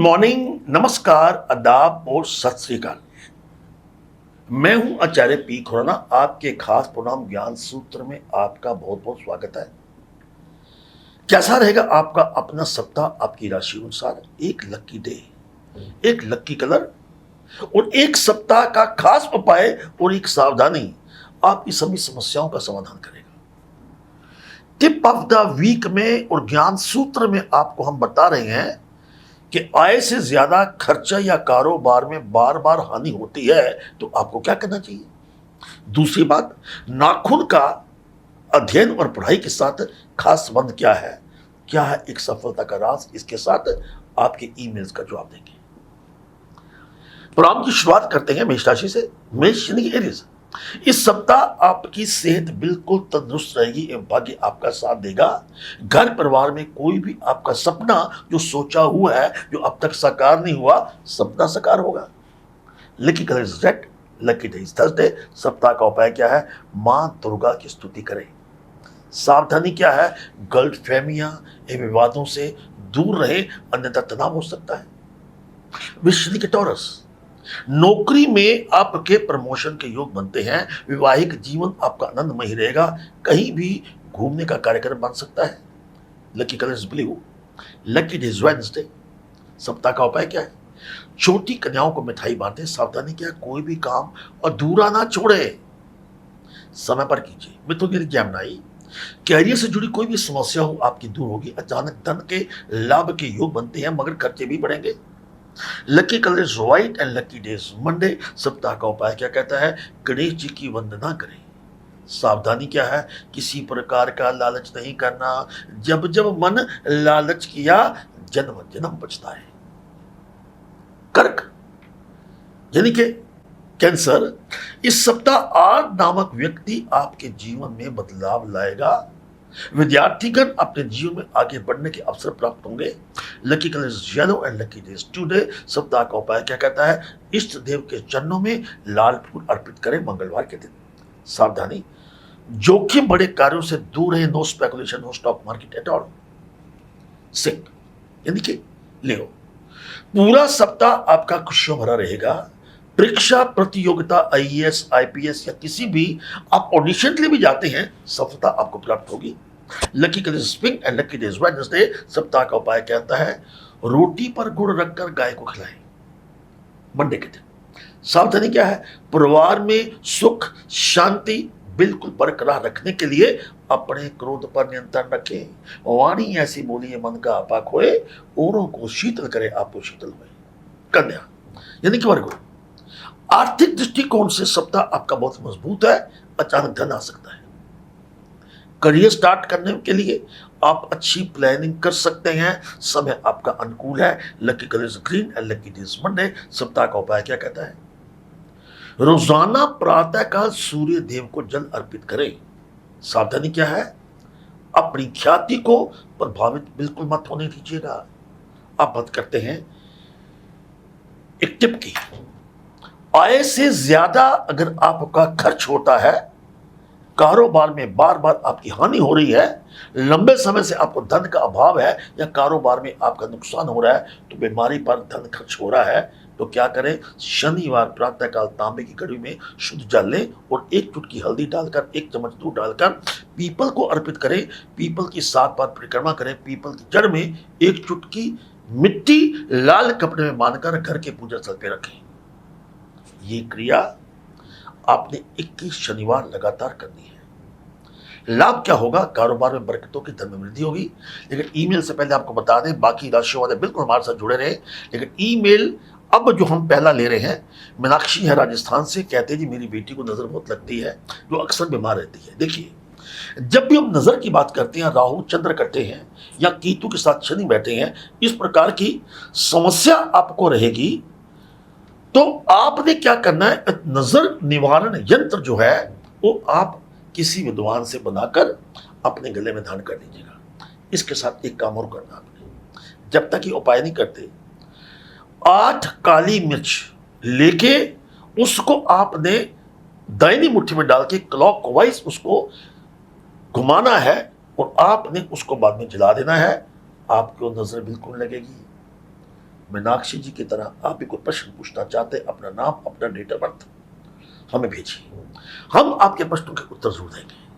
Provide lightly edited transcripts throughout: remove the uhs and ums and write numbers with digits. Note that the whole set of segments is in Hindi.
मॉर्निंग, नमस्कार, आदाब और सत श्री अकाल। मैं हूं आचार्य पी खुराना। आपके खास प्रोग्राम ज्ञान सूत्र में आपका बहुत बहुत स्वागत है। कैसा रहेगा आपका अपना सप्ताह? आपकी राशि अनुसार एक लकी डे, एक लकी कलर और एक सप्ताह का खास उपाय और एक सावधानी आपकी सभी समस्याओं का समाधान करेगा। टिप ऑफ द वीक में और ज्ञान सूत्र में आपको हम बता रहे हैं कि आय से ज्यादा खर्चा या कारोबार में बार बार हानि होती है तो आपको क्या करना चाहिए। दूसरी बात, नाखून का अध्ययन और पढ़ाई के साथ खास संबंध क्या है एक सफलता का राज। इसके साथ आपके ईमेल्स का जवाब देंगे। प्रोग्राम की शुरुआत करते हैं मेष राशि से। मेष यानी एरीज। इस सप्ताह आपकी सेहत बिल्कुल तंदुरुस्त रहेगी एवं भाग्य आपका साथ देगा। घर परिवार में कोई भी आपका सपना जो सोचा हुआ है, जो अब तक साकार नहीं हुआ, सपना साकार होगा। Lucky colour is red, lucky day is Thursday. सप्ताह का उपाय क्या है? मां दुर्गा की स्तुति करें। सावधानी क्या है? गलतफहमियां एवं विवादों से दूर रहे, अन्यथा तनाव हो सकता है। वृश्चिक के टॉरस, नौकरी में आपके प्रमोशन के योग बनते हैं। वैवाहिक जीवन आपका आनंदमय रहेगा। कहीं भी घूमने का कार्यक्रम बन सकता है। Lucky colour is blue, lucky day is Wednesday. सप्ताह का उपाय क्या है? छोटी कन्याओं को मिठाई बांटे। सावधानी क्या है? कोई भी काम अधूरा ना छोड़े, समय पर कीजिए। मिथुन यानी जैमिनी, कैरियर से जुड़ी कोई भी समस्या हो आपकी दूर होगी। अचानक धन के लाभ के योग बनते हैं मगर खर्चे भी बढ़ेंगे। Lucky colour is white and lucky day is Monday. सप्ताह का उपाय क्या कहता है? गणेश जी की वंदना करें। सावधानी क्या है? किसी प्रकार का लालच नहीं करना। जब जब मन लालच किया, जन्म जन्म बचता है। कर्क यानी कि कैंसर, इस सप्ताह आर नामक व्यक्ति आपके जीवन में बदलाव लाएगा। विद्यार्थीगण अपने जीवन में आगे बढ़ने के अवसर प्राप्त होंगे। Lucky colour is yellow and lucky day is today. सप्ताह का उपाय क्या कहता है? इष्ट देव के चरणों में लाल फूल अर्पित करें मंगलवार के दिन। सावधानी, जोखिम बड़े कार्यों से दूर रहे। No speculation, no stock market at all. सिंह यानी कि लियो, पूरा सप्ताह आपका खुशियों भरा रहेगा। परीक्षा प्रतियोगिता, आईएएस, आईपीएस या किसी भी आप ऑडिशन के लिए भी जाते हैं, सफलता आपको प्राप्त होगी। Lucky colour is pink and lucky day is Wednesday. सप्ताह का उपाय कहता है रोटी पर गुड़ रखकर गाय को खिलाएं मंडे के दिन। सावधानी क्या है? परिवार में सुख शांति बिल्कुल बरकरार रखने के लिए अपने क्रोध पर नियंत्रण रखें। वाणी ऐसी बोलिए मन का आपा खोए, औरों को शीतल करे आपको शीतल हुए। कन्या यानी कि वर्गो, आर्थिक दृष्टिकोण से सप्ताह आपका बहुत मजबूत है। अचानक धन आ सकता है। करियर स्टार्ट करने के लिए आप अच्छी प्लानिंग कर सकते हैं। समय आपका अनुकूल है। Lucky colour is green and lucky day is Monday. सप्ताह का उपाय क्या कहता है? रोजाना प्रातःकाल सूर्य देव को जल अर्पित करें। सावधानी क्या है? अपनी ख्याति को प्रभावित बिल्कुल मत होने दीजिएगा। आप बात करते हैं एक टिप की। आय से ज्यादा अगर आपका खर्च होता है, कारोबार में बार बार आपकी हानि हो रही है, लंबे समय से आपको धन का अभाव है या कारोबार में आपका नुकसान हो रहा है, तो बीमारी पर धन खर्च हो रहा है, तो क्या करें? शनिवार प्रातःकाल तांबे की कड़ी में शुद्ध जल लें और एक चुटकी हल्दी डालकर, एक चम्मच दूध डालकर पीपल को अर्पित करें। पीपल की 7 बार परिक्रमा करें। पीपल की जड़ में एक चुटकी मिट्टी लाल कपड़े में बांधकर घर के पूजा स्थल पे रखें। ये क्रिया आपने 21 शनिवार लगातार करनी है। लाभ क्या होगा? कारोबार में बरकतों की धन में वृद्धि होगी। लेकिन ईमेल से पहले आपको बता दें, बाकी राशियों वाले बिल्कुल हमारे साथ जुड़े रहे। लेकिन ईमेल अब जो हम पहला ले रहे हैं, मीनाक्षी है राजस्थान से, कहते हैं जी मेरी बेटी को नजर बहुत लगती है, जो अक्सर बीमार रहती है। देखिए, जब भी हम नजर की बात करते हैं, राहु चंद्र करते हैं या केतु के साथ शनि बैठे हैं, इस प्रकार की समस्या आपको रहेगी। तो आपने क्या करना है? नजर निवारण यंत्र जो है वो आप किसी विद्वान से बनाकर अपने गले में धारण कर लीजिएगा। इसके साथ एक काम और करना आपने, जब तक ये उपाय नहीं करते, 8 काली मिर्च लेके उसको आपने दाहिनी मुट्ठी में डाल के क्लॉकवाइज उसको घुमाना है और आपने उसको बाद में जला देना है। आपको नजर बिल्कुल लगेगी। मीनाक्षी जी की तरह आप भी कोई प्रश्न पूछना चाहते हैं, अपना नाम, अपना डेट ऑफ बर्थ हमें भेजिए, हम आपके प्रश्नों के उत्तर जरूर देंगे।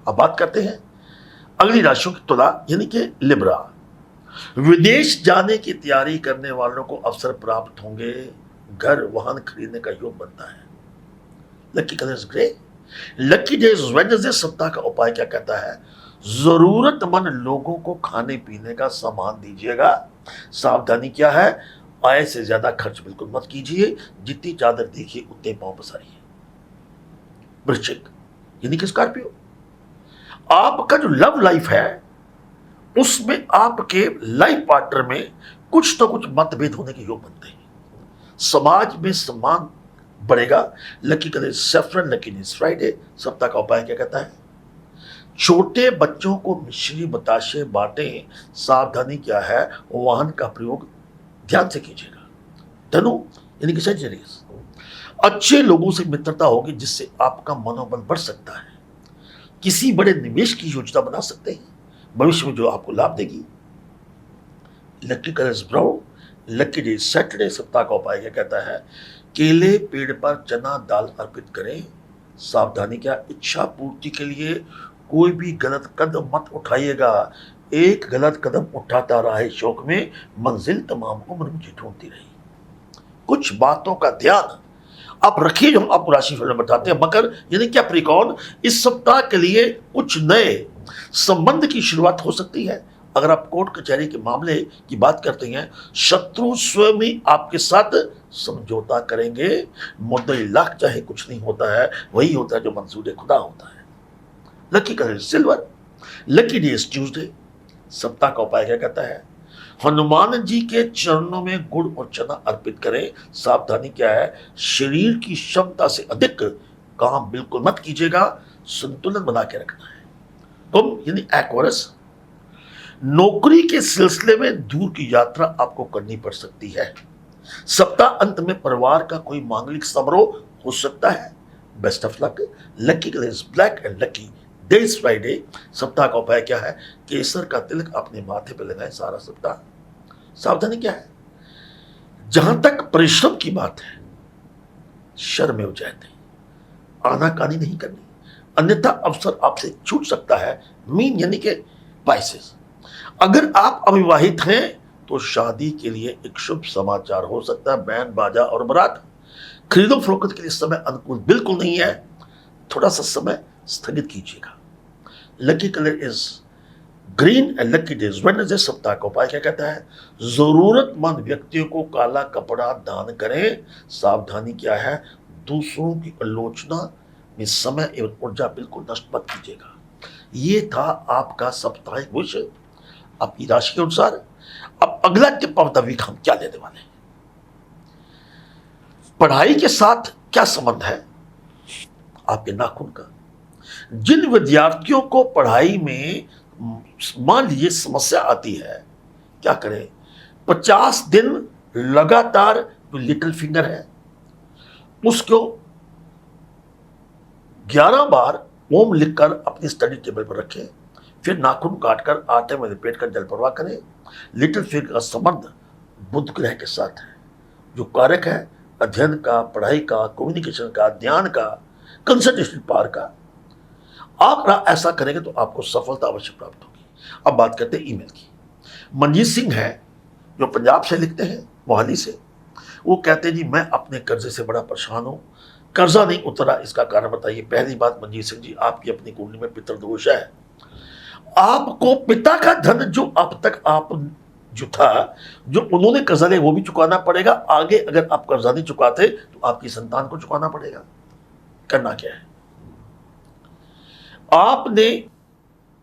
अब बात करते हैं अगली राशियों की, तुला यानी कि लिब्रा। विदेश जाने की तैयारी करने वालों को अवसर प्राप्त होंगे, घर वाहन खरीदने का योग बनता है। Lucky colour is grey, lucky day is Wednesday. सप्ताह का उपाय क्या कहता है? जरूरतमंद लोगों को खाने पीने का सामान दीजिएगा। सावधानी क्या है? आय से ज्यादा खर्च बिल्कुल मत कीजिए, जितनी चादर देखिए उतने पांव पसारिए। वृश्चिक यानी कि स्कॉर्पियो, आपका जो लव लाइफ है उसमें आपके लाइफ पार्टनर में कुछ तो कुछ मतभेद होने के योग बनते हैं। समाज में सम्मान बढ़ेगा। Lucky colour saffron, lucky day Friday. सप्ताह का उपाय क्या कहता है? छोटे बच्चों को मिश्री बताशे बांटें। सावधानी क्या है? वाहन का प्रयोग ध्यान से कीजिएगा। धनु यानी कि सेजिटेरियस, अच्छे लोगों से मित्रता होगी जिससे आपका मनोबल बढ़ सकता है। किसी बड़े निवेश की योजना बना सकते हैं भविष्य में जो आपको लाभ देगी। Lucky colour is brown, lucky day Saturday. सप्ताह का उपाय क्या कहता है? केले पेड़ पर चना दाल अर्पित करें। सावधानी क्या? इच्छा पूर्ति के लिए कोई भी गलत कदम मत उठाइएगा। एक गलत कदम उठाता रहा है शौक में, मंजिल तमाम उम्र मुझे ढूंढती रही। कुछ बातों का ध्यान आप रखिए जो हम आपको राशिफल में बताते हैं। मकर यानी क्या प्रिकॉन, इस सप्ताह के लिए कुछ नए संबंध की शुरुआत हो सकती है। अगर आप कोर्ट कचहरी के मामले की बात करते हैं, शत्रु स्वयं ही आपके साथ समझौता करेंगे। मुद्दई लाख चाहे कुछ नहीं होता है, वही होता है जो मंजूर खुदा होता है। Lucky colour silver, lucky day is Tuesday. सप्ताह का उपाय क्या कहता है? हनुमान जी के चरणों में गुड़ और चना अर्पित करें। सावधानी क्या है? शरीर की क्षमता से अधिक काम बिल्कुल मत कीजिएगा, संतुलन बना के रखना है। कुंभ यानी एक्वेरियस, नौकरी के सिलसिले में दूर की यात्रा आपको करनी पड़ सकती है। सप्ताह अंत में परिवार का कोई मांगलिक समारोह हो सकता है। Best of luck. Lucky colour is black and lucky day is Friday. सप्ताह का उपाय क्या है? केसर का तिलक अपने माथे पर लगाएं सारा सप्ताह। सावधानी क्या है? जहां तक परिश्रम की बात है, शर्म में जाते आनाकानी नहीं करनी, अन्यथा अवसर आपसे छूट सकता है। मीन यानी कि पाइसेस, अगर आप अविवाहित हैं तो शादी के लिए एक शुभ समाचार हो सकता है। बैंड बाजा और बारात, खरीदो फरोख्त के लिए समय अनुकूल बिल्कुल नहीं है, थोड़ा सा समय स्थगित कीजिएगा। Lucky colour is green and lucky day is Wednesday. सप्ताह का उपाय क्या कहता है? जरूरतमंद व्यक्तियों को काला कपड़ा दान करें। सावधानी क्या है? दूसरों की आलोचना में समय एवं ऊर्जा बिल्कुल नष्ट मत कीजिएगा। ये था आपका साप्ताहिक भविष्य आपकी राशि के अनुसार। अब अगला टिप ऑफ द वीक हम क्या लेने वाले हैं? पढ़ाई के साथ क्या संबंध है आपके नाखून का? जिन विद्यार्थियों को पढ़ाई में मान लीजिए समस्या आती है, क्या करें? 50 दिन लगातार जो लिटिल फिंगर है उसको 11 बार ओम लिखकर अपनी स्टडी टेबल पर रखें, फिर नाखून काटकर आटे में लपेट कर जल प्रवाह करें। लिटिल फिंगर का संबंध बुध ग्रह के साथ है, जो कारक है अध्ययन का, पढ़ाई का, कम्युनिकेशन का, ध्यान का, कंसंट्रेशन पावर का। आप ऐसा करेंगे तो आपको सफलता अवश्य प्राप्त होगी। अब बात करते हैं ईमेल की। मनजीत सिंह है जो पंजाब से लिखते हैं, मोहाली से। वो कहते हैं जी मैं अपने कर्जे से बड़ा परेशान हूँ, कर्जा नहीं उतरा, इसका कारण बताइए। पहली बात मनजीत सिंह जी, आपकी अपनी कुंडली में पितृदोष है। आपको पिता का धन जो अब तक आप जो था, जो उन्होंने कर्जा लिया वो भी चुकाना पड़ेगा। आगे अगर आप कर्जा नहीं चुकाते तो आपकी संतान को चुकाना पड़ेगा। करना क्या है? आपने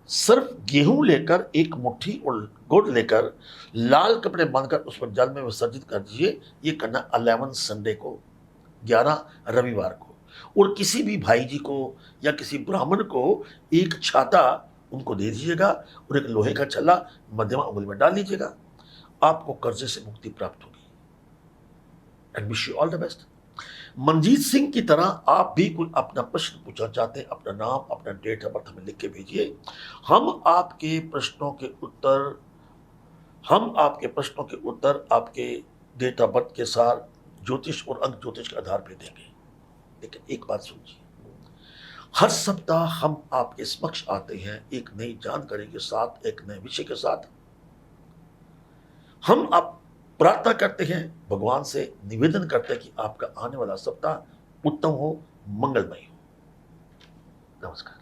सिर्फ गेहूं लेकर एक मुट्ठी और गुड़ लेकर लाल कपड़े बांधकर उस पर जल में विसर्जित कर दीजिए। ये करना 11 संडे को, 11 रविवार को। और किसी भी भाई जी को या किसी ब्राह्मण को एक छाता उनको दे दीजिएगा और एक लोहे का छल्ला मध्यमा उंगली में डाल लीजिएगा। आपको कर्जे से मुक्ति प्राप्त होगी। And wish you all the best. Manjeet Singh की तरह आप भी कोई अपना प्रश्न पूछना चाहते हैं, अपना नाम, अपना डेट ऑफ बर्थ हमें लिख के भेजिए। हम आपके प्रश्नों के उत्तर आपके डेट ऑफ बर्थ के साथ ज्योतिष और अंक ज्योतिष के आधार पर देंगे। लेकिन एक बात सुनिए, हर सप्ताह हम आपके समक्ष आते हैं एक नई जानकारी के साथ, एक नए विषय के साथ। हम आप प्रार्थना करते हैं, भगवान से निवेदन करते हैं कि आपका आने वाला सप्ताह उत्तम हो, मंगलमय हो। नमस्कार।